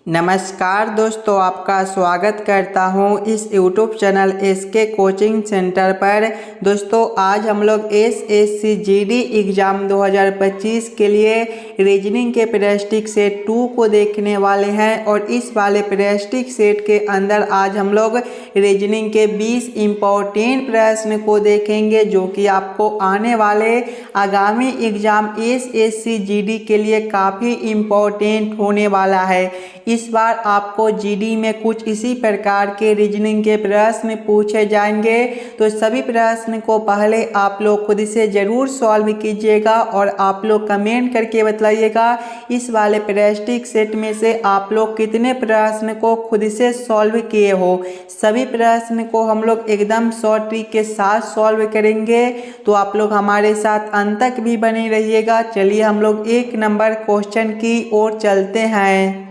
नमस्कार दोस्तों, आपका स्वागत करता हूं इस YouTube channel SK coaching centre पर। दोस्तों आज हम लोग एसएससी जीडी एग्ज़ाम 2025 के लिए रीजनिंग के प्रैक्टिस सेट 2 को देखने वाले हैं और इस वाले प्रैक्टिस सेट के अंदर आज हम लोग रीजनिंग के 20 इम्पोर्टेंट प्रश्न को देखेंगे जो कि आपको आने वाले आगामी एग्ज़ाम एसएससी जीडी के लिए काफ़ी इम्पोर्टेंट होने वाला है। इस बार आपको जीडी में कुछ इसी प्रकार के रीजनिंग के प्रश्न पूछे जाएंगे, तो सभी प्रश्न को पहले आप लोग खुद से ज़रूर सॉल्व कीजिएगा और आप लोग कमेंट करके बताइएगा इस वाले प्रैक्टिस सेट में से आप लोग कितने प्रश्न को खुद से सॉल्व किए हो। सभी प्रश्न को हम लोग एकदम शॉर्ट ट्रिक के साथ सॉल्व करेंगे, तो आप लोग हमारे साथ अंत तक भी बने रहिएगा। चलिए हम लोग 1 नंबर क्वेश्चन की ओर चलते हैं।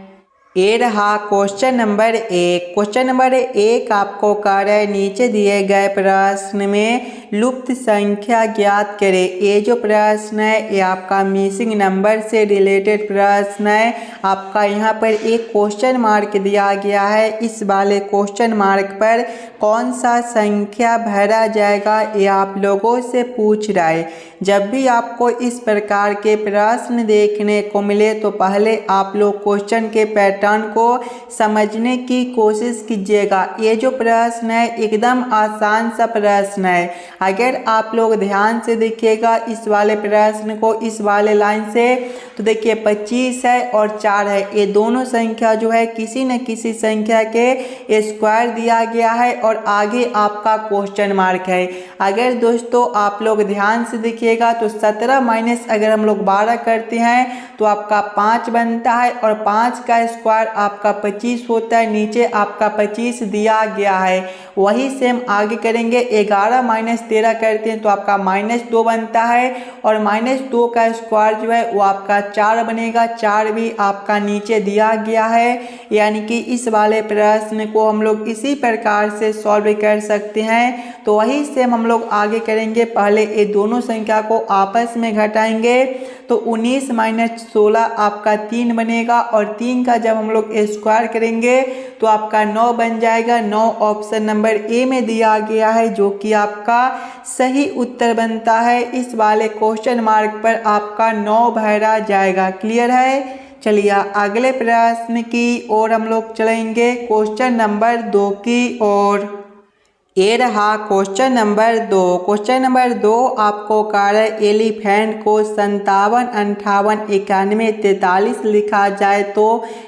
ये रहा क्वेश्चन नंबर 1। क्वेश्चन नंबर 1 आपको कह रहा है नीचे दिए गए प्रश्न में लुप्त संख्या ज्ञात करें। ये जो प्रश्न है ये आपका मिसिंग नंबर से रिलेटेड प्रश्न है। आपका यहाँ पर एक क्वेश्चन मार्क दिया गया है, इस वाले क्वेश्चन मार्क पर कौन सा संख्या भरा जाएगा ये आप लोगों से पूछ रहा है। जब भी आपको इस प्रकार के प्रश्न देखने को मिले तो पहले आप लोग क्वेश्चन के पैटर्न को समझने की कोशिश कीजिएगा। ये जो प्रश्न है एकदम आसान सा प्रश्न है। अगर आप लोग ध्यान से देखिएगा इस वाले प्रश्न को, इस वाले लाइन से, तो देखिए 25 है और 4 है। ये दोनों संख्या जो है किसी न किसी संख्या के स्क्वायर दिया गया है और आगे आपका क्वेश्चन मार्क है। अगर दोस्तों आप लोग ध्यान से देखिएगा तो 17 माइनस अगर हम लोग 12 करते हैं तो आपका 5 बनता है और 5 का स्क्वायर आपका 25 होता है। नीचे आपका 25 दिया गया है। वही सेम आगे करेंगे, 11 माइनस 13 करते हैं तो आपका -2 बनता है और -2 का स्क्वायर जो है वो आपका 4 बनेगा। 4 भी आपका नीचे दिया गया है। यानी कि इस वाले प्रश्न को हम लोग इसी प्रकार से सॉल्व कर सकते हैं। तो वही सेम हम लोग आगे करेंगे। पहले ये दोनों संख्या को आपस में घटाएंगे तो 19 माइनस 16 आपका 3 बनेगा और 3 का जब हम लोग स्क्वायर करेंगे तो आपका 9 बन जाएगा। 9 ऑप्शन नंबर ए में दिया गया है जो कि आपका सही उत्तर बनता है। इस वाले क्वेश्चन मार्क पर आपका 9 भरा जाएगा। क्लियर है? चलिए अगले प्रश्न की ओर हम लोग चलेंगे, क्वेश्चन नंबर 2 की ओर। ये रहा क्वेश्चन नंबर 2। क्वेश्चन नंबर 2 आपको कह रहा है एलिफेंट को 57, 58, 91, 43 लिखा जाए तो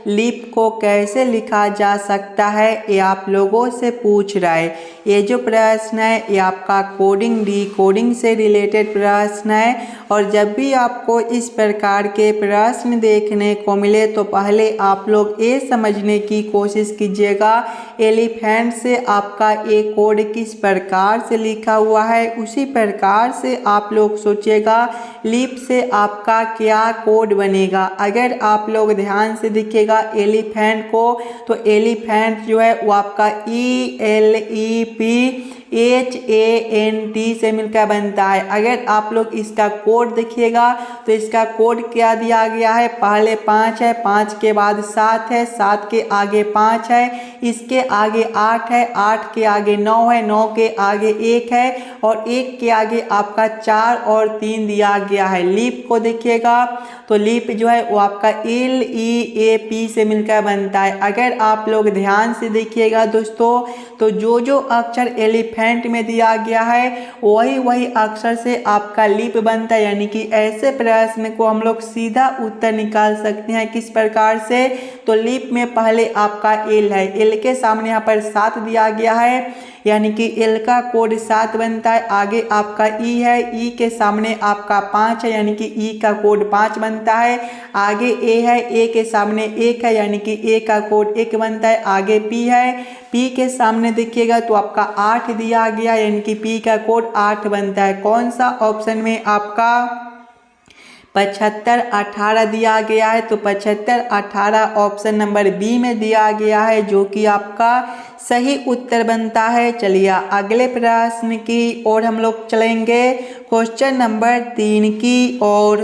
लीप को कैसे लिखा जा सकता है, ये आप लोगों से पूछ रहा है। ये जो प्रश्न है ये आपका कोडिंग डिकोडिंग से रिलेटेड प्रश्न है और जब भी आपको इस प्रकार के प्रश्न देखने को मिले तो पहले आप लोग ये समझने की कोशिश कीजिएगा एलिफेंट से आपका ये कोड किस प्रकार से लिखा हुआ है, उसी प्रकार से आप लोग सोचिएगा लीप से आपका क्या कोड बनेगा। अगर आप लोग ध्यान से देखिएगा एलिफेंट को तो एलिफेंट जो है वो आपका ELEPHANT से मिलकर बनता है। अगर आप लोग इसका कोड देखिएगा तो इसका कोड क्या दिया गया है, पहले 5 है, 5 के बाद 7 है, 7 के आगे 5 है, इसके आगे 8 है, 8 के आगे 9 है, 9 के आगे 1 है और 1 के आगे आपका 4 और 3 दिया गया है। लीप को देखिएगा तो लीप जो है वो आपका LEAP से मिलकर बनता है। अगर आप लोग ध्यान से देखिएगा दोस्तों तो जो जो अक्षर एलिफेंट में दिया गया है वही अक्षर से आपका लीप बनता है। यानी कि ऐसे प्रश्न को हम लोग सीधा उत्तर निकाल सकते हैं। किस प्रकार से, तो लीप में पहले आपका L है, L के सामने यहाँ पर 7 दिया गया है यानी कि L का कोड 7 बनता है। आगे आपका E है, E के सामने आपका 5 है यानी कि E का कोड 5 बनता है। आगे A है, A के सामने 1 है यानी कि A का कोड 1 बनता है। आगे P है, P के सामने देखिएगा तो आपका 8 दिया गया यानी कि P का कोड 8 बनता है। कौन सा ऑप्शन में आपका 75, 18 दिया गया है, तो 75, 18 ऑप्शन नंबर बी में दिया गया है जो कि आपका सही उत्तर बनता है। चलिए अगले प्रश्न की ओर हम लोग चलेंगे, क्वेश्चन नंबर 3 की ओर।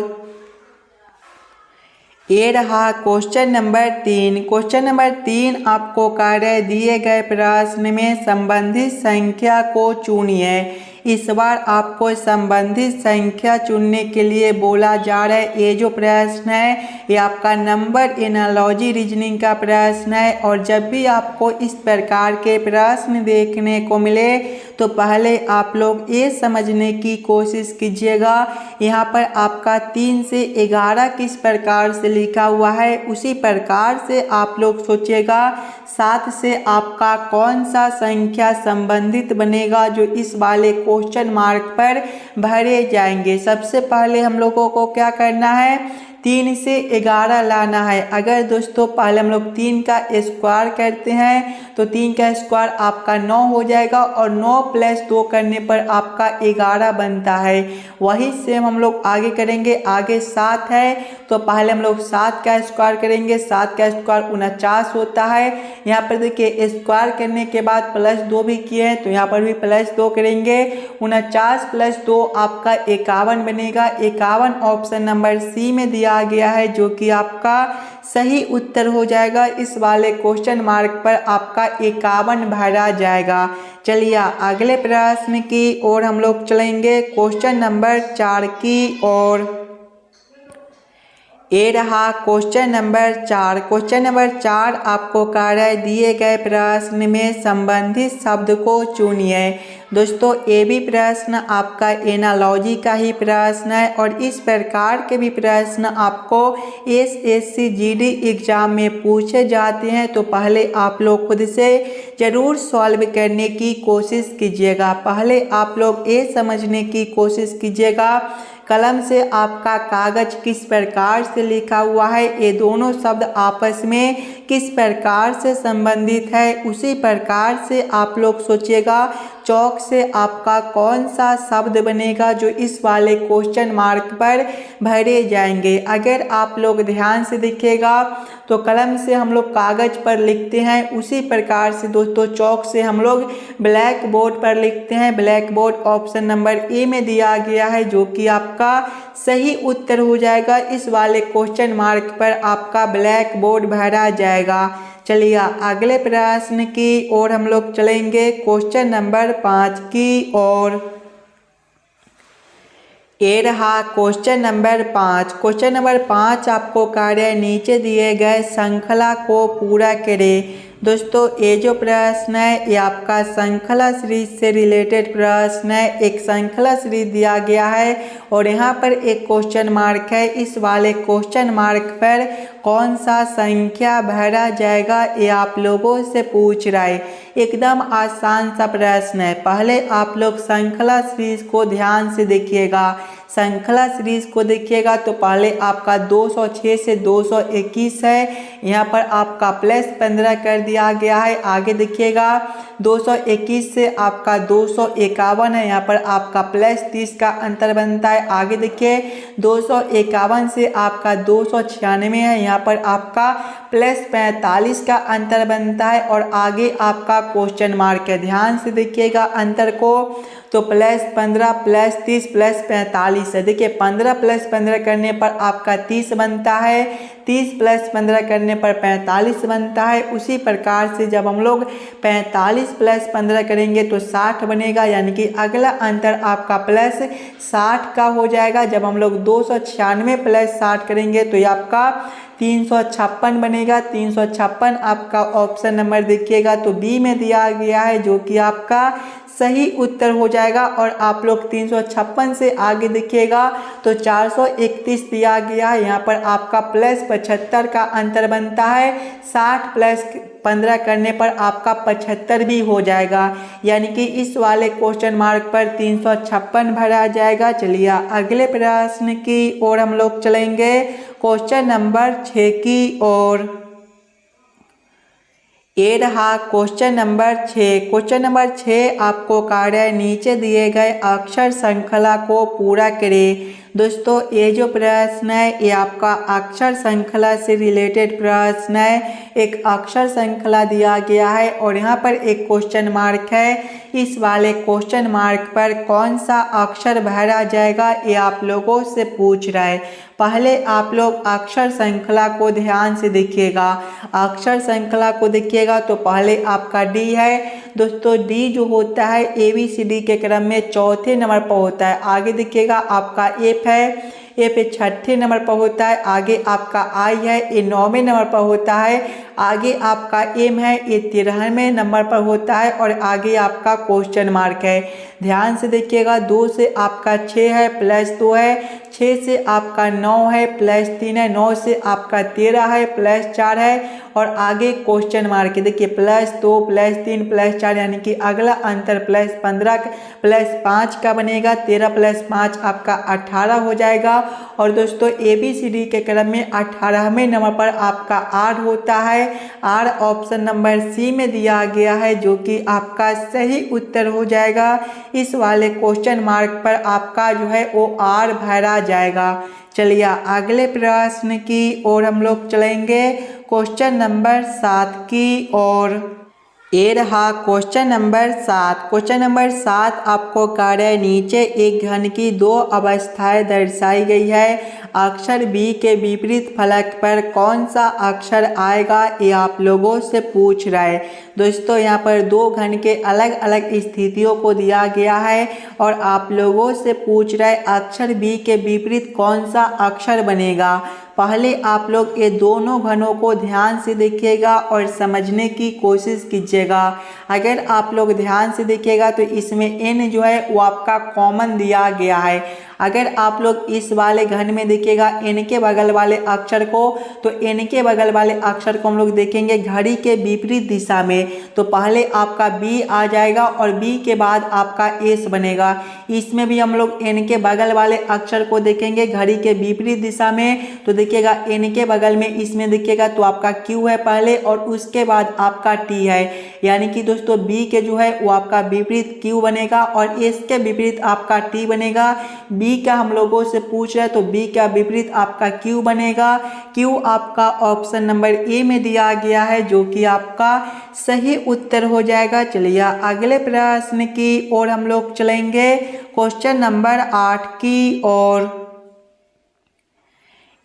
ये रहा क्वेश्चन नंबर 3। क्वेश्चन नंबर 3 आपको कार्य दिए गए प्रश्न में संबंधित संख्या को चुनिए। इस बार आपको संबंधित संख्या चुनने के लिए बोला जा रहा है। ये जो प्रश्न है ये आपका नंबर एनालॉजी रीजनिंग का प्रश्न है। और जब भी आपको इस प्रकार के प्रश्न देखने को मिले तो पहले आप लोग ये समझने की कोशिश कीजिएगा यहाँ पर आपका 3 से 11 किस प्रकार से लिखा हुआ है, उसी प्रकार से आप लोग सोचिएगा 7 से आपका कौन सा संख्या संबंधित बनेगा जो इस वाले क्वेश्चन मार्क पर भरे जाएंगे। सबसे पहले हम लोगों को क्या करना है, 3 से 11 लाना है। अगर दोस्तों पहले हम लोग 3 का स्क्वायर करते हैं तो 3 का स्क्वायर आपका 9 हो जाएगा और 9 प्लस 2 करने पर आपका 11 बनता है। वही सेम हम लोग आगे करेंगे। आगे 7 है तो पहले हम लोग 7 का स्क्वायर करेंगे। 7 का स्क्वायर 49 होता है। यहाँ पर देखिए स्क्वायर करने के बाद प्लस 2 भी किए हैं तो यहाँ पर भी प्लस 2 करेंगे। 49 प्लस 2 आपका 51 बनेगा। 51 ऑप्शन नंबर सी में दिया गया है जो कि आपका सही उत्तर हो जाएगा। इस वाले क्वेश्चन मार्क पर आपका 51 भरा जाएगा। चलिए अगले प्रश्न की ओर हम लोग चलेंगे, क्वेश्चन नंबर 4 की ओर। ये रहा क्वेश्चन नंबर 4। क्वेश्चन नंबर 4 आपको कार्य दिए गए प्रश्न में संबंधित शब्द को चुनिए। दोस्तों ये भी प्रश्न आपका एनालॉजी का ही प्रश्न है और इस प्रकार के भी प्रश्न आपको एसएससी जीडी एग्जाम में पूछे जाते हैं। तो पहले आप लोग खुद से ज़रूर सॉल्व करने की कोशिश कीजिएगा। पहले आप लोग ये समझने की कोशिश कीजिएगा कलम से आपका कागज किस प्रकार से लिखा हुआ है, ये दोनों शब्द आपस में किस प्रकार से संबंधित है, उसी प्रकार से आप लोग सोचिएगा चौक से आपका कौन सा शब्द बनेगा जो इस वाले क्वेश्चन मार्क पर भरे जाएंगे। अगर आप लोग ध्यान से देखिएगा तो कलम से हम लोग कागज पर लिखते हैं, उसी प्रकार से दोस्तों चौक से हम लोग ब्लैक बोर्ड पर लिखते हैं। Black board option number A में दिया गया है जो कि आपका सही उत्तर हो जाएगा। इस वाले क्वेश्चन मार्क पर आपका ब्लैक बोर्ड भरा जाएगा। चलिए अगले प्रश्न की ओर हम लोग चलेंगे, क्वेश्चन नंबर 5 की ओर। ये रहा क्वेश्चन नंबर 5। क्वेश्चन नंबर 5 आपको कार्य नीचे दिए गए श्रृंखला को पूरा करें। दोस्तों ये जो प्रश्न है ये आपका श्रृंखला सीरीज से रिलेटेड प्रश्न है। एक श्रृंखला सीरीज दिया गया है और यहाँ पर एक क्वेश्चन मार्क है। इस वाले क्वेश्चन मार्क पर कौन सा संख्या भरा जाएगा ये आप लोगों से पूछ रहा है। एकदम आसान सा प्रश्न है। पहले आप लोग श्रृंखला सीरीज को ध्यान से देखिएगा। श्रृंखला सीरीज को देखिएगा तो पहले आपका 206 से 221 है, यहाँ पर आपका प्लस 15 कर दिया गया है। आगे देखिएगा 221 से आपका 251 है, यहाँ पर आपका प्लस 30 का अंतर बनता है। आगे देखिए 251 से आपका 296 है, यहाँ पर आपका प्लस 45 का अंतर बनता है। और आगे आपका क्वेश्चन मार्क है, ध्यान से देखिएगा अंतर को, तो प्लस 15 प्लस 30 प्लस 45 है। देखिए 15 प्लस 15 करने पर आपका 30 बनता है, 30 प्लस 15 करने पर 45 बनता है। उसी प्रकार से जब हम लोग 45 प्लस 15 करेंगे तो 60 बनेगा, यानी कि अगला अंतर आपका प्लस 60 का हो जाएगा। जब हम लोग 296 प्लस 60 करेंगे तो ये आपका 356 बनेगा। 356 आपका ऑप्शन नंबर देखिएगा तो बी में दिया गया है जो कि आपका सही उत्तर हो जाएगा। और आप लोग 356 से आगे देखिएगा तो 431 दिया गया है, यहाँ पर आपका प्लस 75 का अंतर बनता है। 60 प्लस 15 करने पर आपका 75 भी हो जाएगा, यानी कि इस वाले क्वेश्चन मार्क पर 356 भरा जाएगा। चलिए अगले प्रश्न की ओर हम लोग चलेंगे, क्वेश्चन नंबर 6 की ओर। ये रहा क्वेश्चन नंबर 6। क्वेश्चन नंबर 6 आपको कार्य नीचे दिए गए अक्षर श्रृंखला को पूरा करें। दोस्तों ये जो प्रश्न है ये आपका अक्षर श्रृंखला से रिलेटेड प्रश्न है। एक अक्षर श्रृंखला दिया गया है और यहाँ पर एक क्वेश्चन मार्क है। इस वाले क्वेश्चन मार्क पर कौन सा अक्षर भरा जाएगा ये आप लोगों से पूछ रहा है। पहले आप लोग अक्षर श्रृंखला को ध्यान से देखिएगा। अक्षर श्रृंखला को देखिएगा तो पहले आपका डी है। दोस्तों डी जो होता है ABCD के क्रम में चौथे नंबर पर होता है। आगे देखिएगा आपका एफ है, एफ छठे नंबर पर होता है। आगे आपका आई है, ये 9वें नंबर पर होता है। आगे आपका एम है, ये 13वें नंबर पर होता है। और आगे आपका क्वेश्चन मार्क है। ध्यान से देखिएगा, 2 से आपका 6 है प्लस 2 है, 6 से आपका 9 है प्लस 3 है, 9 से आपका 13 है प्लस 4 है। और आगे क्वेश्चन मार्क देखिए प्लस 2 प्लस 3 प्लस 4, यानी कि अगला अंतर प्लस 15 प्लस 5 का बनेगा। 13 प्लस 5 आपका 18 हो जाएगा। और दोस्तों ABCD के क्रम में 18वें नंबर पर आपका आर होता है। आर ऑप्शन नंबर सी में दिया गया है, जो कि आपका सही उत्तर हो जाएगा। इस वाले क्वेश्चन मार्क पर आपका जो है वो आर भरा जाएगा। चलिए अगले प्रश्न की ओर हम लोग चलेंगे, क्वेश्चन नंबर 7 की ओर। ये रहा क्वेश्चन नंबर 7। क्वेश्चन नंबर 7 आपको कार्य है, नीचे एक घन की 2 अवस्थाएं दर्शाई गई है। अक्षर बी के विपरीत फलक पर कौन सा अक्षर आएगा ये आप लोगों से पूछ रहा है। दोस्तों यहाँ पर 2 घन के अलग अलग स्थितियों को दिया गया है और आप लोगों से पूछ रहा है अक्षर बी के विपरीत कौन सा अक्षर बनेगा। पहले आप लोग ये दोनों घनों को ध्यान से देखिएगा और समझने की कोशिश कीजिएगा। अगर आप लोग ध्यान से देखिएगा तो इसमें n जो है वो आपका कॉमन दिया गया है। अगर आप लोग इस वाले घन में देखिएगा n के बगल वाले अक्षर को, तो n के बगल वाले अक्षर को हम लोग देखेंगे घड़ी के विपरीत दिशा में, तो पहले आपका b आ जाएगा और b के बाद आपका s बनेगा। इसमें भी हम लोग n के बगल वाले अक्षर को देखेंगे घड़ी के विपरीत दिशा में, तो देखिएगा n के बगल में इसमें देखिएगा तो आपका q है पहले और उसके बाद आपका t है। यानी कि दोस्तों b के जो है वो आपका विपरीत q बनेगा और s के विपरीत आपका t बनेगा। b का हम लोगों से पूछ रहे हैं तो b का विपरीत आपका q बनेगा। q आपका ऑप्शन नंबर ए में दिया गया है, जो कि आपका सही उत्तर हो जाएगा। चलिए अगले प्रश्न की ओर हम लोग चलेंगे, क्वेश्चन नंबर 8 की ओर।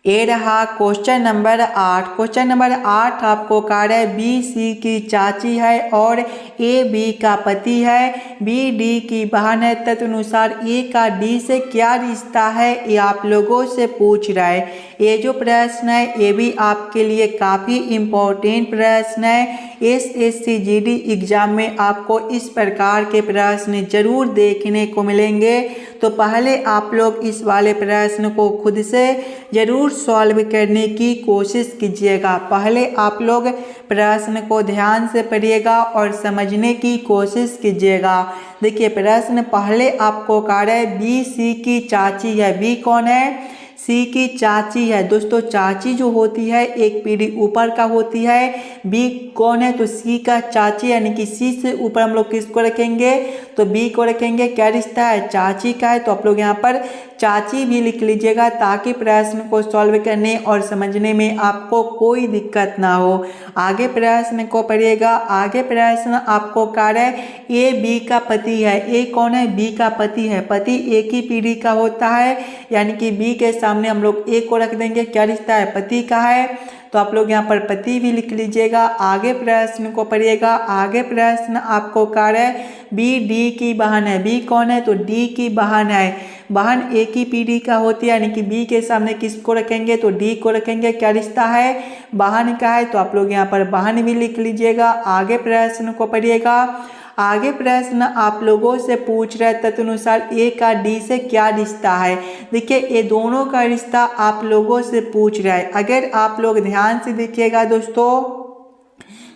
ये रहा क्वेश्चन नंबर 8। क्वेश्चन नंबर 8 आपको कार्य है, बी सी की चाची है और ए बी का पति है, बी डी की बहन है, तदनुसार ए का डी से क्या रिश्ता है ये आप लोगों से पूछ रहा है। ये जो प्रश्न है ये भी आपके लिए काफ़ी इम्पोर्टेंट प्रश्न है। SSC GD एग्जाम में आपको इस प्रकार के प्रश्न जरूर देखने को मिलेंगे। तो पहले आप लोग इस वाले प्रश्न को खुद से जरूर सॉल्व करने की कोशिश कीजिएगा। पहले आप लोग प्रश्न को ध्यान से पढ़िएगा और समझने की कोशिश कीजिएगा। देखिए प्रश्न पहले आपको कार्य है, बी सी की चाची है। बी कौन है? सी की चाची है। दोस्तों चाची जो होती है एक पीढ़ी ऊपर का होती है। बी कौन है? तो सी का चाची, यानी कि सी से ऊपर हम लोग किसको रखेंगे? तो बी को रखेंगे। क्या रिश्ता है? चाची का है। तो आप लोग यहाँ पर चाची भी लिख लीजिएगा ताकि प्रश्न को सॉल्व करने और समझने में आपको कोई दिक्कत ना हो। आगे प्रश्न को पढ़िएगा। आगे प्रश्न आपको कार्य है, ए बी का पति है। ए कौन है? बी का पति है। पति एक ही पीढ़ी का होता है, यानी कि बी के सामने हम लोग ए को रख देंगे। क्या रिश्ता है? पति का है। तो आप लोग यहाँ पर पति भी लिख लीजिएगा। आगे प्रश्न को पढ़िएगा। आगे प्रश्न आपको कार्य है, बी डी की बहन है। बी कौन है? तो डी की बहन है। बहन एक ही पीढ़ी का होती है, यानी कि बी के सामने किसको रखेंगे? तो डी को रखेंगे। क्या रिश्ता है? बहन का है। तो आप लोग यहाँ पर बहन भी लिख लीजिएगा। आगे प्रश्न को पढ़िएगा। आगे प्रश्न आप लोगों से पूछ रहे हैं, तदनुसार ए का डी से क्या रिश्ता है। देखिए ये दोनों का रिश्ता आप लोगों से पूछ रहा है। अगर आप लोग ध्यान से देखिएगा दोस्तों,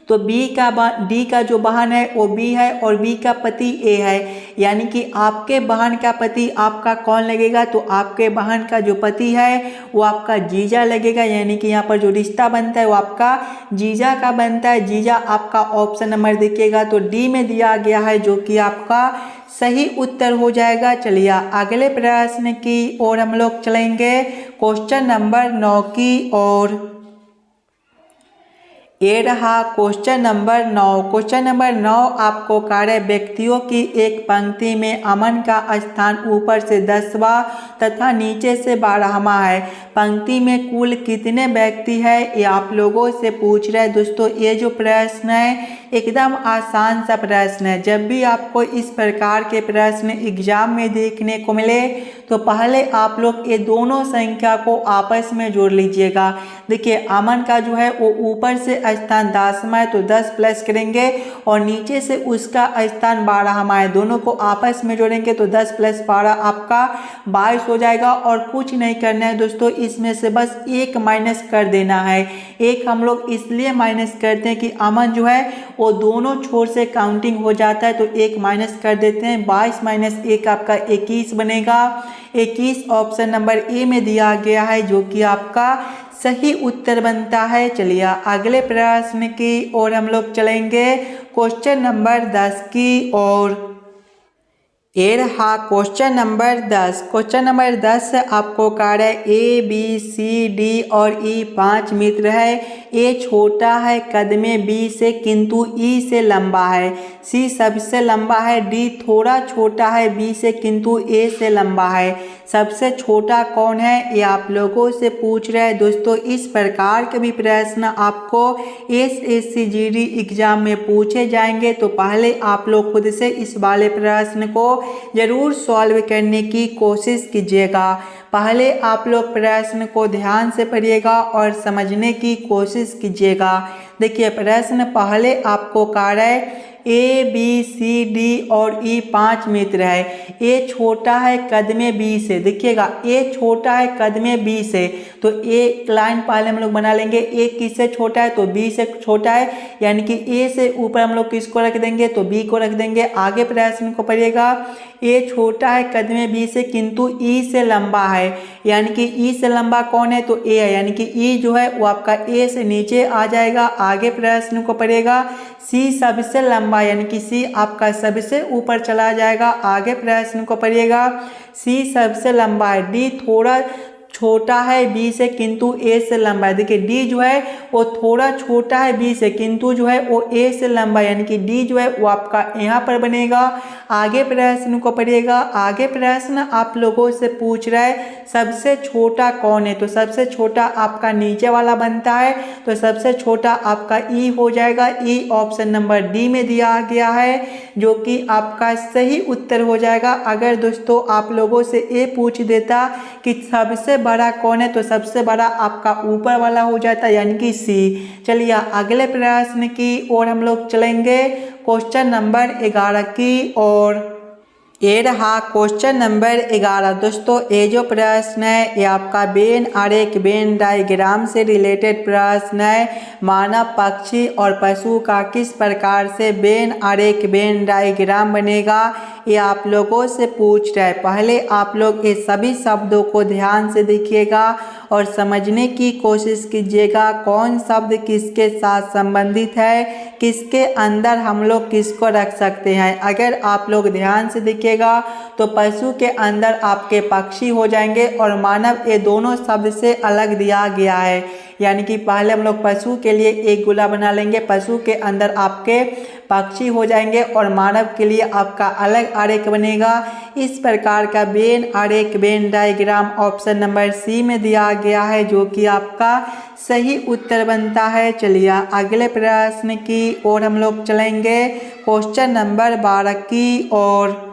तो डी का जो बहन है वो बी है और बी का पति ए है। यानी कि आपके बहन का पति आपका कौन लगेगा, तो आपके बहन का जो पति है वो आपका जीजा लगेगा, यानी कि यहाँ पर जो रिश्ता बनता है वो आपका जीजा का बनता है। जीजा आपका ऑप्शन नंबर देखिएगा तो डी में दिया गया है, जो कि आपका सही उत्तर हो जाएगा। चलिए अगले प्रश्न की ओर हम लोग चलेंगे, क्वेश्चन नंबर 9 की ओर। ये रहा क्वेश्चन नंबर 9। क्वेश्चन नंबर 9 आपको कार्य व्यक्तियों की एक पंक्ति में अमन का स्थान ऊपर से 10वां तथा नीचे से 12वां है। पंक्ति में कुल कितने व्यक्ति है, ये आप लोगों से पूछ रहे हैं। दोस्तों ये जो प्रश्न है एकदम आसान सा प्रश्न है। जब भी आपको इस प्रकार के प्रश्न एग्जाम में देखने को मिले तो पहले आप लोग ये दोनों संख्या को आपस में जोड़ लीजिएगा। देखिए अमन का जो है वो ऊपर से स्थान 10वां है तो 10 प्लस करेंगे और नीचे से उसका स्थान 12वां है, दोनों को आपस में जोड़ेंगे तो 10 प्लस 12 आपका 22 हो जाएगा। और कुछ नहीं करना है दोस्तों, इसमें से बस एक माइनस कर देना है। एक हम लोग इसलिए माइनस करते हैं कि अमन जो है वो दोनों छोर से काउंटिंग हो जाता है, तो एक माइनस कर देते हैं। 22 माइनस 1 आपका 21 बनेगा। 21 ऑप्शन नंबर ए में दिया गया है, जो कि आपका सही उत्तर बनता है। चलिए अगले प्रश्न की ओर हम लोग चलेंगे, क्वेश्चन नंबर 10 की ओर। ये रहा क्वेश्चन नंबर 10। क्वेश्चन नंबर 10 आपको कार्य ए बी सी डी और ई 5 मित्र है। ए छोटा है कद में बी से किंतु ई से लंबा है। सी सबसे लंबा है। डी थोड़ा छोटा है बी से किंतु ए से लंबा है। सबसे छोटा कौन है, ये आप लोगों से पूछ रहे हैं। दोस्तों इस प्रकार के भी प्रश्न आपको SSC GD एग्जाम में पूछे जाएंगे, तो पहले आप लोग खुद से इस वाले प्रश्न को जरूर सॉल्व करने की कोशिश कीजिएगा। पहले आप लोग प्रश्न को ध्यान से पढ़िएगा और समझने की कोशिश कीजिएगा। देखिए प्रश्न पहले आपको कार्य ए बी सी डी और ई 5 मित्र है। ए छोटा है कद में बी से। देखिएगा ए छोटा है कद में बी से, तो ए लाइन पहले हम लोग बना लेंगे। ए किससे छोटा है, तो बी से छोटा है, यानी कि ए से ऊपर हम लोग किसको रख देंगे, तो बी को रख देंगे। आगे प्रश्न को पढ़िएगा, ए छोटा है कद में बी से किंतु ई से लंबा है, यानी कि ई से लंबा कौन है, तो ए है, यानी कि ई जो है वो आपका ए से नीचे आ जाएगा। आगे प्रश्न को पढ़िएगा, सी सबसे लंबा, यानी कि सी आपका सबसे ऊपर चला जाएगा। आगे प्रश्न को पढ़िएगा, सी सबसे लंबा है। डी थोड़ा छोटा है बी से किंतु ए से लंबा है। देखिए डी जो है वो थोड़ा छोटा है बी से किंतु जो है वो ए से लंबा है, यानी कि डी जो है वो आपका यहाँ पर बनेगा। आगे प्रश्न को पढ़िएगा। आगे प्रश्न आप लोगों से पूछ रहा है सबसे छोटा कौन है, तो सबसे छोटा आपका नीचे वाला बनता है, तो सबसे छोटा आपका ई हो जाएगा। ई ऑप्शन नंबर डी में दिया गया है, जो कि आपका सही उत्तर हो जाएगा। अगर दोस्तों आप लोगों से ये पूछ देता कि सबसे बड़ा कौन है, तो सबसे बड़ा आपका ऊपर वाला हो जाता है, यानी कि सी। चलिए अगले प्रश्न की ओर हम लोग चलेंगे, क्वेश्चन नंबर 11 की ओर। ये रहा क्वेश्चन नंबर 11। दोस्तों ये जो प्रश्न है ये आपका वेन आरेख वेन डायग्राम से रिलेटेड प्रश्न है। मानव पक्षी और पशु का किस प्रकार से वेन आरेख वेन डायग्राम बनेगा, ये आप लोगों से पूछ रहा है। पहले आप लोग ये सभी शब्दों को ध्यान से देखिएगा और समझने की कोशिश कीजिएगा कौन शब्द किसके साथ संबंधित है, किसके अंदर हम लोग किसको रख सकते हैं। अगर आप लोग ध्यान से देखिएगा तो पशु के अंदर आपके पक्षी हो जाएंगे और मानव, ये दोनों शब्द से अलग दिया गया है, यानी कि पहले हम लोग पशु के लिए एक गोला बना लेंगे, पशु के अंदर आपके पक्षी हो जाएंगे और मानव के लिए आपका अलग आरेख बनेगा। इस प्रकार का वेन आरेख Venn diagram option number C में दिया गया है, जो कि आपका सही उत्तर बनता है। चलिए अगले प्रश्न की ओर हम लोग चलेंगे, क्वेश्चन नंबर 12 की ओर।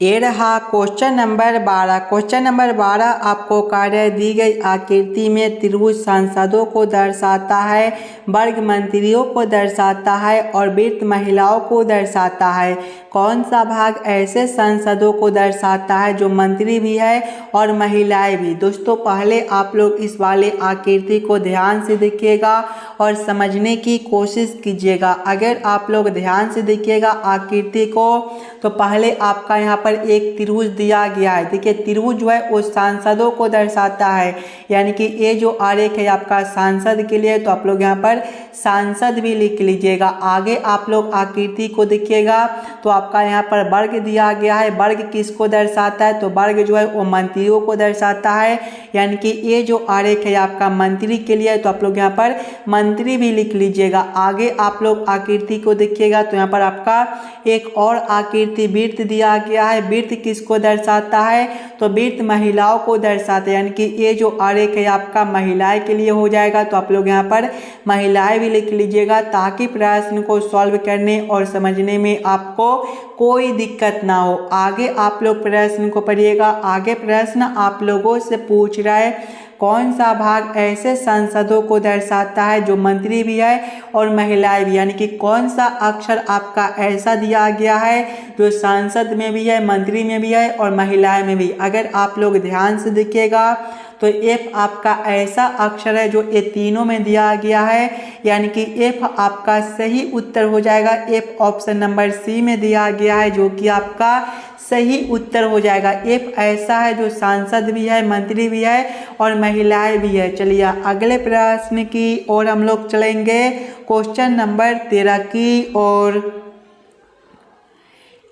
ये रहा क्वेश्चन नंबर 12। क्वेश्चन नंबर 12 आपको कार्य दी गई आकृति में त्रिभुज सांसदों को दर्शाता है, वर्ग मंत्रियों को दर्शाता है और वृत्त महिलाओं को दर्शाता है। कौन सा भाग ऐसे सांसदों को दर्शाता है जो मंत्री भी है और महिलाएं भी? दोस्तों पहले आप लोग इस वाले आकृति को ध्यान से देखिएगा और समझने की कोशिश कीजिएगा। अगर आप लोग ध्यान से देखिएगा आकृति को तो पहले आपका यहाँ पर एक त्रिभुज दिया गया है। देखिए त्रिभुज जो है वो सांसदों को दर्शाता है, यानी कि ये जो आरेख है आपका सांसद के लिए, तो आप लोग यहाँ पर सांसद भी लिख लीजिएगा। आगे आप लोग आकृति को देखिएगा तो आपका यहाँ पर वर्ग दिया गया है। वर्ग किसको दर्शाता है? तो वर्ग जो है वो मंत्रियों को दर्शाता है, यानी कि ये जो आरेख है आपका मंत्री के लिए, तो आप लोग यहाँ पर मंत्री भी लिख लीजिएगा। आगे आप लोग आकृति को देखिएगा तो यहाँ पर आपका एक और आकृति वृत्त दिया गया है। वृत्त किसको दर्शाता है? तो वृत्त महिलाओं को दर्शाता है, यानी कि ये जो आरेख है आपका महिलाएं के लिए हो जाएगा। तो आप लोग यहाँ पर महिलाएं भी लिख लीजिएगा ताकि प्रश्न को सॉल्व करने और समझने में आपको कोई दिक्कत ना हो। आगे आप लोग प्रश्न को पढ़िएगा। आगे प्रश्न आप लोगों से पूछ रहा है कौन सा भाग ऐसे सांसदों को दर्शाता है जो मंत्री भी है और महिलाएं भी, यानी कि कौन सा अक्षर आपका ऐसा दिया गया है जो सांसद में भी है, मंत्री में भी है और महिलाएं में भी। अगर आप लोग ध्यान से देखिएगा तो एफ आपका ऐसा अक्षर है जो ये तीनों में दिया गया है, यानी कि एफ आपका सही उत्तर हो जाएगा। एफ ऑप्शन नंबर सी में दिया गया है जो कि आपका सही उत्तर हो जाएगा। एफ ऐसा है जो सांसद भी है, मंत्री भी है और महिलाएं भी है। चलिए अगले प्रश्न की ओर हम लोग चलेंगे, क्वेश्चन नंबर 13 की ओर।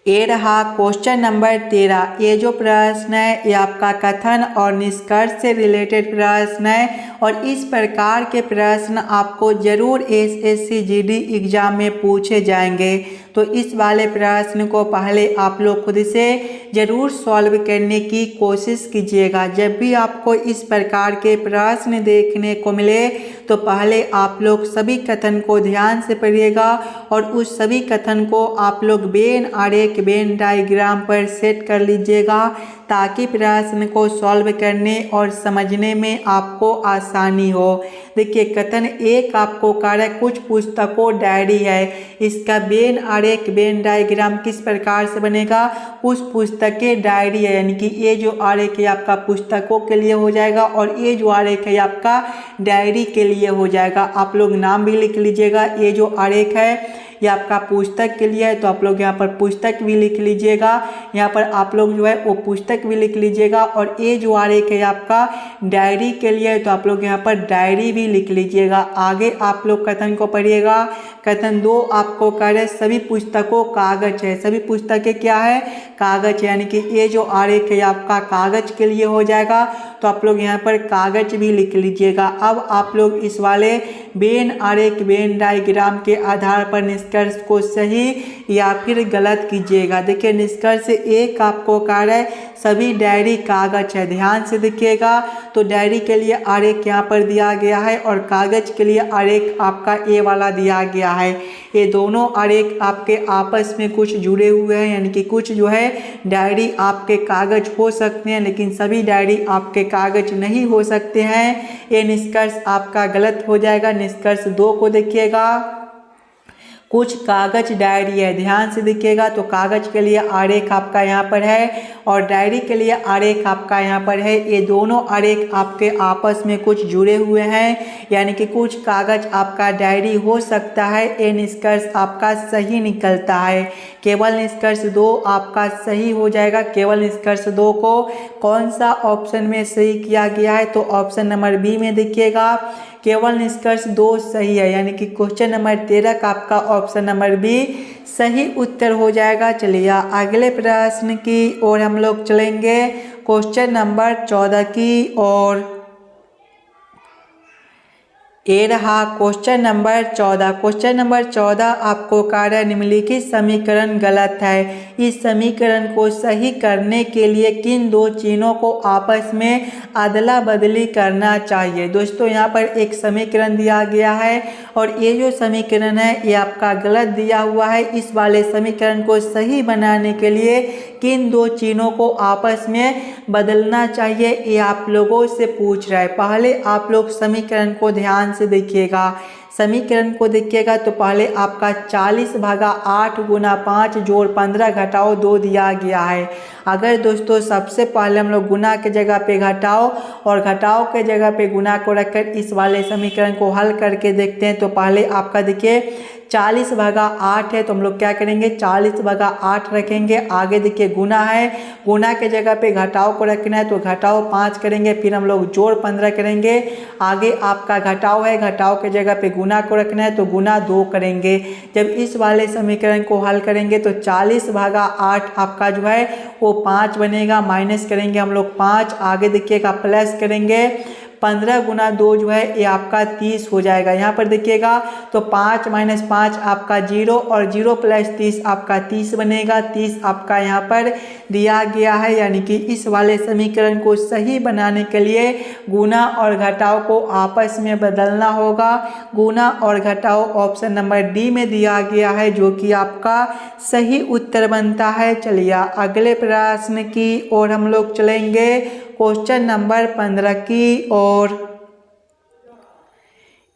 ये रहा क्वेश्चन नंबर 13। ये जो प्रश्न है ये आपका कथन और निष्कर्ष से रिलेटेड प्रश्न है और इस प्रकार के प्रश्न आपको जरूर एसएससी जीडी एग्जाम में पूछे जाएंगे। तो इस वाले प्रश्न को पहले आप लोग खुद से ज़रूर सॉल्व करने की कोशिश कीजिएगा। जब भी आपको इस प्रकार के प्रश्न देखने को मिले तो पहले आप लोग सभी कथन को ध्यान से पढ़िएगा और उस सभी कथन को आप लोग वेन आरेख वेन डायग्राम पर सेट कर लीजिएगा ताकि प्रश्न को सॉल्व करने और समझने में आपको आसानी हो। देखिए कथन एक आपको कार्य कुछ पुस्तकों डायरी है, इसका वेन आरेख वेन डायग्राम किस प्रकार से बनेगा? उस पुस्तकें डायरी है, यानी कि ये जो आरेख है आपका पुस्तकों के लिए हो जाएगा और ये जो आरेख है आपका डायरी के लिए हो जाएगा। आप लोग नाम भी लिख लीजिएगा। ये जो आरेख है ये आपका पुस्तक के लिए है तो आप लोग यहाँ पर पुस्तक भी लिख लीजिएगा। यहाँ पर आप लोग जो है वो पुस्तक भी लिख लीजिएगा और ये जो आरेख है आपका डायरी के लिए है तो आप लोग यहाँ पर डायरी भी लिख लीजिएगा। आगे आप लोग कथन को पढ़िएगा। कथन 2 आपको कह रहे सभी पुस्तकों कागज है। सभी पुस्तकें क्या है? कागज, यानी कि ये जो आरेख है आपका कागज के लिए हो जाएगा तो आप लोग यहाँ पर कागज भी लिख लीजिएगा। अब आप लोग इस वाले वेन आरेख वेन डायग्राम के आधार पर निष्कर्ष को सही या फिर गलत कीजिएगा। देखिए निष्कर्ष 1 आपको कार्य है सभी डायरी कागज है। ध्यान से देखिएगा तो डायरी के लिए आरेख यहाँ पर दिया गया है और कागज के लिए आरेख आपका ए वाला दिया गया है। ये दोनों आरेख आपके आपस में कुछ जुड़े हुए हैं, यानी कि कुछ जो है डायरी आपके कागज हो सकते हैं लेकिन सभी डायरी आपके कागज नहीं हो सकते हैं। ये निष्कर्ष आपका गलत हो जाएगा। निष्कर्ष 2 को देखिएगा, कुछ कागज डायरी है। ध्यान से देखिएगा तो कागज के लिए आरेख आपका यहाँ पर है और डायरी के लिए आरेख आपका यहाँ पर है। ये दोनों आरेख आपके आपस में कुछ जुड़े हुए हैं, यानी कि कुछ कागज आपका डायरी हो सकता है। ये निष्कर्ष आपका सही निकलता है। केवल निष्कर्ष 2 आपका सही हो जाएगा। केवल निष्कर्ष 2 को कौन सा ऑप्शन में सही किया गया है? तो ऑप्शन नंबर बी में देखिएगा केवल निष्कर्ष 2 सही है, यानी कि क्वेश्चन नंबर 13 का आपका ऑप्शन नंबर बी सही उत्तर हो जाएगा। चलिए अगले प्रश्न की ओर हम लोग चलेंगे, क्वेश्चन नंबर 14 की ओर। ये रहा क्वेश्चन नंबर 14। क्वेश्चन नंबर 14 आपको कार्य निम्नलिखित समीकरण गलत है, इस समीकरण को सही करने के लिए किन दो चिन्हों को आपस में अदला बदली करना चाहिए। दोस्तों यहाँ पर एक समीकरण दिया गया है और ये जो समीकरण है ये आपका गलत दिया हुआ है। इस वाले समीकरण को सही बनाने के लिए किन दो चिन्हों को आपस में बदलना चाहिए ये आप लोगों से पूछ रहा है। पहले आप लोग समीकरण को ध्यान से देखिएगा। समीकरण को देखिएगा तो पहले आपका 40/8 गुना 5 जोड़ 15 घटाओ 2 दिया गया है। अगर दोस्तों सबसे पहले हम लोग गुना के जगह पे घटाओ और घटाओ के जगह पे गुना को रखकर इस वाले समीकरण को हल करके देखते हैं तो पहले आपका देखिए 40/8 है तो हम लोग क्या करेंगे 40/8 रखेंगे। आगे देखिए गुना है, गुना के जगह पे घटाओ को रखना है तो घटाओ 5 करेंगे, फिर हम लोग जोड़ 15 करेंगे। आगे आपका घटाओ है, घटाओ के जगह पे गुना को रखना है तो गुना 2 करेंगे। जब इस वाले समीकरण को हल करेंगे तो 40/8 आपका जो है वो 5 बनेगा, माइनस करेंगे हम लोग 5, आगे देखिएगा प्लस करेंगे 15 गुना 2 जो है ये आपका 30 हो जाएगा। यहाँ पर देखिएगा तो 5 - 5 आपका 0 और 0 + 30 आपका 30 बनेगा। 30 आपका यहाँ पर दिया गया है, यानी कि इस वाले समीकरण को सही बनाने के लिए गुना और घटाओ को आपस में बदलना होगा। गुना और घटाओ ऑप्शन नंबर डी में दिया गया है जो कि आपका सही उत्तर बनता है। चलिए अगले प्रश्न की ओर हम लोग चलेंगे, क्वेश्चन नंबर 15 की ओर।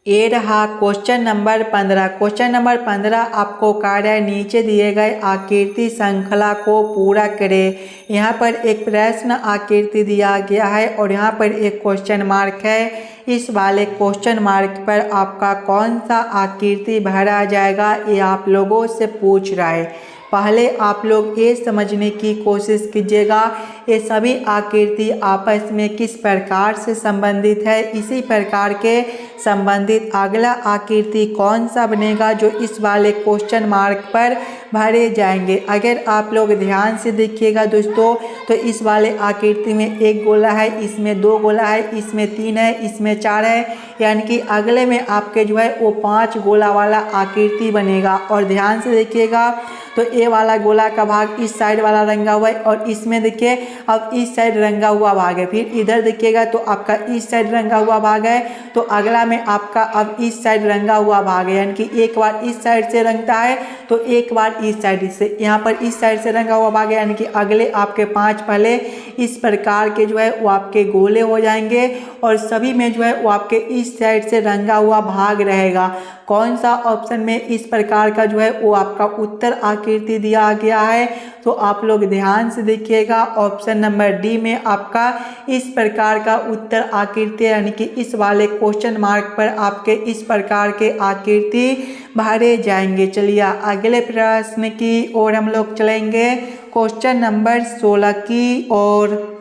ये रहा क्वेश्चन नंबर 15। क्वेश्चन नंबर 15 आपको कार्य नीचे दिए गए आकृति श्रृंखला को पूरा करें। यहाँ पर एक प्रश्न आकृति दिया गया है और यहाँ पर एक क्वेश्चन मार्क है। इस वाले क्वेश्चन मार्क पर आपका कौन सा आकृति भरा जाएगा ये आप लोगों से पूछ रहा है। पहले आप लोग ये समझने की कोशिश कीजिएगा ये सभी आकृति आपस में किस प्रकार से संबंधित है। इसी प्रकार के संबंधित अगला आकृति कौन सा बनेगा जो इस वाले क्वेश्चन मार्क पर भरे जाएंगे। अगर आप लोग ध्यान से देखिएगा दोस्तों तो इस वाले आकृति में एक गोला है, इसमें 2 गोला है, इसमें 3 है, इसमें 4 है, यानी कि अगले में आपके जो है वो 5 गोला वाला आकृति बनेगा। और ध्यान से देखिएगा तो ए वाला गोला का भाग इस साइड वाला रंगा हुआ है और इसमें देखिए अब इस साइड रंगा हुआ भाग है। फिर इधर देखिएगा तो आपका इस साइड रंगा हुआ भाग है, तो अगला में आपका अब इस साइड रंगा हुआ भाग है, यानी कि एक बार इस साइड से रंगता है तो एक बार इस साइड से, यहाँ पर इस साइड से रंगा हुआ भाग है, यानी कि अगले आपके 5 पहले इस प्रकार के जो है वो आपके गोले हो जाएंगे और सभी में जो है वो आपके इस साइड से रंगा हुआ भाग रहेगा। कौन सा ऑप्शन में इस प्रकार का जो है वो आपका उत्तर आकृति दिया गया है, तो आप लोग ध्यान से देखिएगा। ऑप्शन नंबर डी में आपका इस प्रकार का उत्तर आकृति, यानी कि इस वाले क्वेश्चन मार्क पर आपके इस प्रकार के आकृति भरे जाएंगे। चलिए अगले प्रश्न की ओर हम लोग चलेंगे, क्वेश्चन नंबर 16 की ओर।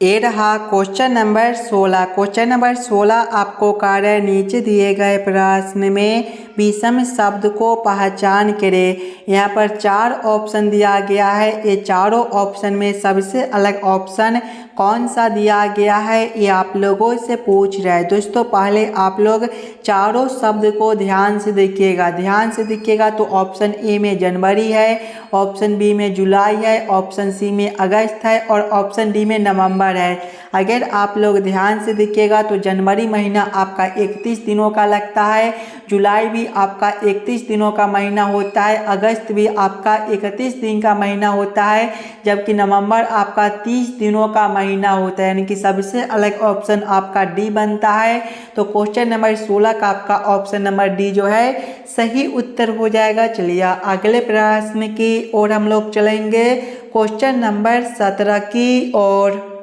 ये रहा क्वेश्चन नंबर 16। क्वेश्चन नंबर 16 आपको कार्य नीचे दिए गए प्रश्न में विषम शब्द को पहचान करें। यहाँ पर 4 ऑप्शन दिया गया है, ये चारों ऑप्शन में सबसे अलग ऑप्शन कौन सा दिया गया है ये आप लोगों से पूछ रहा है। दोस्तों पहले आप लोग चारों शब्द को ध्यान से देखिएगा। ध्यान से देखिएगा तो ऑप्शन ए में जनवरी है, ऑप्शन बी में जुलाई है, ऑप्शन सी में अगस्त है और ऑप्शन डी में नवंबर है। अगर आप लोग ध्यान से देखिएगा तो जनवरी महीना आपका 31 दिनों का लगता है, जुलाई भी आपका 31 दिनों का महीना होता है, अगस्त भी आपका 31 दिन का महीना होता है, जबकि नवंबर आपका 30 दिनों का महीना होता है, यानी कि सबसे अलग ऑप्शन आपका डी बनता है। तो क्वेश्चन नंबर 16 का आपका ऑप्शन नंबर डी जो है सही उत्तर हो जाएगा। चलिए अगले प्रश्न की ओर हम लोग चलेंगे, क्वेश्चन नंबर 17 की ओर।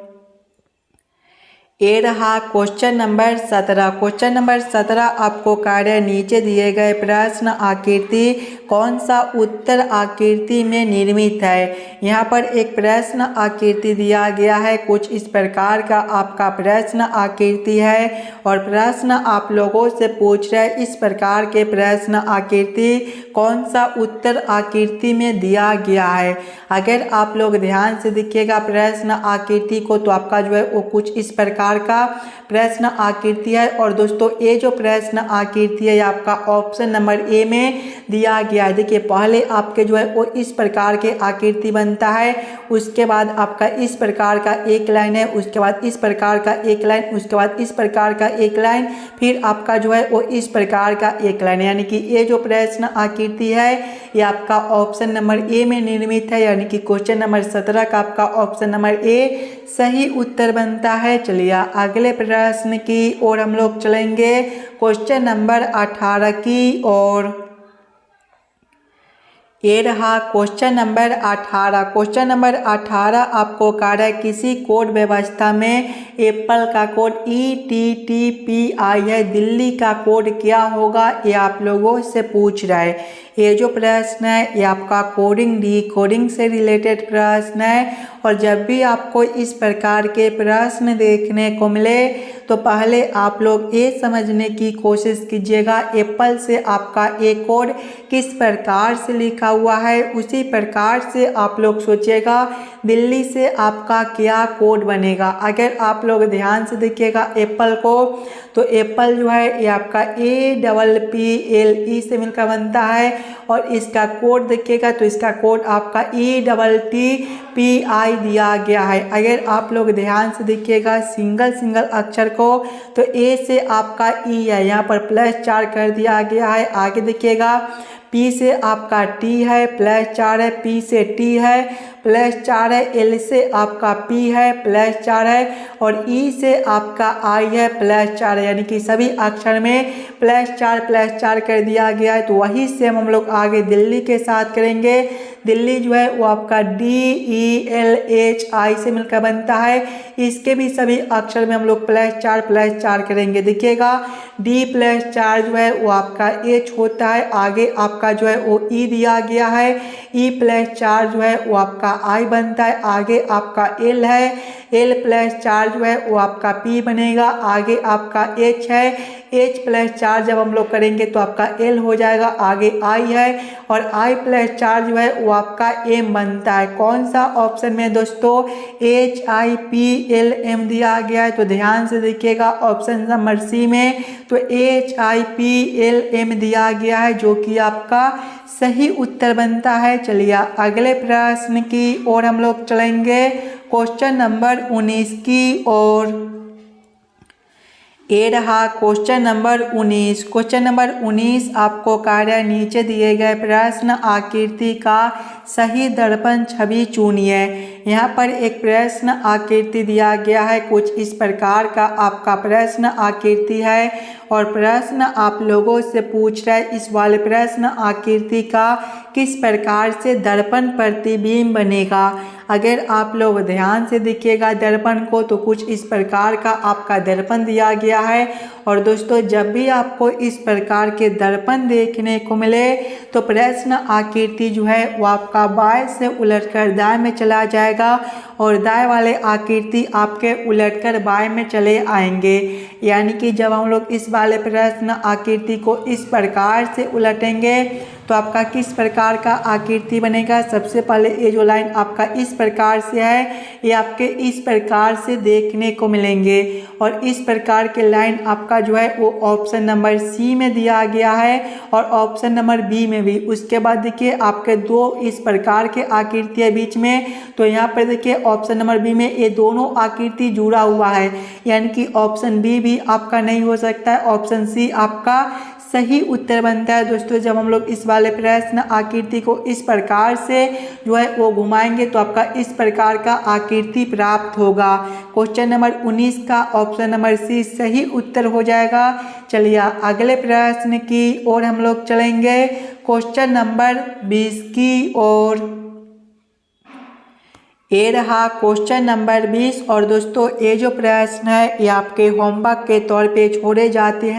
ये रहा क्वेश्चन नंबर 17। क्वेश्चन नंबर 17 आपको कार्य नीचे दिए गए प्रश्न आकृति कौन सा उत्तर आकृति में निर्मित है। यहाँ पर एक प्रश्न आकृति दिया गया है, कुछ इस प्रकार का आपका प्रश्न आकृति है और प्रश्न आप लोगों से पूछ रहे हैं इस प्रकार के प्रश्न आकृति कौन सा उत्तर आकृति में दिया गया है। अगर आप लोग ध्यान से देखिएगा प्रश्न आकृति को तो आपका जो है वो कुछ इस प्रकार प्रकार का प्रश्न आकृति है। और दोस्तों ये जो प्रश्न आकृति है ये आपका ऑप्शन नंबर ए में दिया गया है। देखिए पहले आपके जो है वो इस प्रकार के आकृति बनता है, उसके बाद आपका इस प्रकार का एक लाइन है, उसके बाद इस प्रकार का एक लाइन, उसके बाद इस प्रकार का एक लाइन, फिर आपका जो है वो इस प्रकार का एक लाइन। यानी कि ये जो प्रश्न आकृति है ये आपका ऑप्शन नंबर ए में निर्मित है, यानी कि क्वेश्चन नंबर 17 का आपका ऑप्शन नंबर ए सही उत्तर बनता है। चलिए अगले प्रश्न की ओर हम लोग चलेंगे, क्वेश्चन नंबर 18 की ओर। ये रहा क्वेश्चन नंबर 18। क्वेश्चन नंबर 18 आपको कह रहा है किसी कोड व्यवस्था में एप्पल का कोड ETTPI है, दिल्ली का कोड क्या होगा, ये आप लोगों से पूछ रहा है। ये जो प्रश्न है ये आपका कोडिंग डिकोडिंग से रिलेटेड प्रश्न है। और जब भी आपको इस प्रकार के प्रश्न देखने को मिले तो पहले आप लोग ये समझने की कोशिश कीजिएगा एप्पल से आपका ये कोड किस प्रकार से लिखा हुआ है, उसी प्रकार से आप लोग सोचिएगा दिल्ली से आपका क्या कोड बनेगा। अगर आप लोग ध्यान से देखिएगा एप्पल को, तो एप्पल जो है ये आपका APPLE से मिलकर बनता है। और इसका कोड देखिएगा तो इसका कोड आपका ETTPI दिया गया है। अगर आप लोग ध्यान से देखिएगा सिंगल अक्षर को, तो ए से आपका ई है, यहाँ पर +4 कर दिया गया है। आगे देखिएगा P से आपका T है, +4 है, P से T है, +4 है, L से आपका P है, +4 है, और E से आपका I है, +4 है। यानी कि सभी अक्षर में +4 कर दिया गया है। तो वही सेम हम लोग आगे दिल्ली के साथ करेंगे। दिल्ली जो है वो आपका DELHI से मिलकर बनता है, इसके भी सभी अक्षर में हम लोग +4 करेंगे। देखिएगा D+4 जो है वो आपका H होता है, आगे आपका जो है वो E दिया गया है, E+4 जो है वो आपका I बनता है, आगे आपका L है, L+4 जो है वो आपका P बनेगा, आगे आपका H है, H+4 जब हम लोग करेंगे तो आपका L हो जाएगा, आगे I है, और I+4 जो है वो आपका M बनता है। कौन सा ऑप्शन में दोस्तों HIPLM दिया गया है, तो ध्यान से देखिएगा ऑप्शन नंबर सी में तो HIPLM दिया गया है, जो कि आपका सही उत्तर बनता है। चलिए अगले प्रश्न की ओर हम लोग चलेंगे, क्वेश्चन नंबर 19 की ओर। ये रहा क्वेश्चन नंबर 19। क्वेश्चन नंबर 19 आपको कार्य नीचे दिए गए प्रश्न आकृति का सही दर्पण छवि चुनिए। यहाँ पर एक प्रश्न आकृति दिया गया है, कुछ इस प्रकार का आपका प्रश्न आकृति है, और प्रश्न आप लोगों से पूछ रहा है इस वाले प्रश्न आकृति का किस प्रकार से दर्पण प्रतिबिंब बनेगा। अगर आप लोग ध्यान से देखिएगा दर्पण को, तो कुछ इस प्रकार का आपका दर्पण दिया गया है। और दोस्तों जब भी आपको इस प्रकार के दर्पण देखने को मिले तो प्रश्न आकृति जो है वो आपका बाएं से उलटकर दाएं में चला जाएगा, और दाएं वाले आकृति आपके उलटकर बाएं में चले आएंगे। यानी कि जब हम लोग इस वाले प्रश्न आकृति को इस प्रकार से उलटेंगे तो आपका किस प्रकार का आकृति बनेगा। सबसे पहले ये जो लाइन आपका इस प्रकार से है ये आपके इस प्रकार से देखने को मिलेंगे, और इस प्रकार के लाइन आपका जो है वो ऑप्शन नंबर सी में दिया गया है, और ऑप्शन नंबर बी में भी। उसके बाद देखिए आपके दो इस प्रकार के आकृति है बीच में, तो यहाँ पर देखिए ऑप्शन नंबर बी में ये दोनों आकृति जुड़ा हुआ है, यानी कि ऑप्शन बी भी आपका नहीं हो सकता है, ऑप्शन सी आपका सही उत्तर बनता है। दोस्तों जब हम लोग इस वाले प्रश्न आकृति को इस प्रकार से जो है वो घुमाएंगे तो आपका इस प्रकार का आकृति प्राप्त होगा। क्वेश्चन नंबर 19 का ऑप्शन नंबर सी सही उत्तर हो जाएगा। चलिए अगले प्रश्न की ओर हम लोग चलेंगे, क्वेश्चन नंबर 20 की ओर। ये रहा क्वेश्चन नंबर 20, और दोस्तों ये जो प्रश्न है ये आपके होमवर्क के तौर पे छोड़े जाते हैं।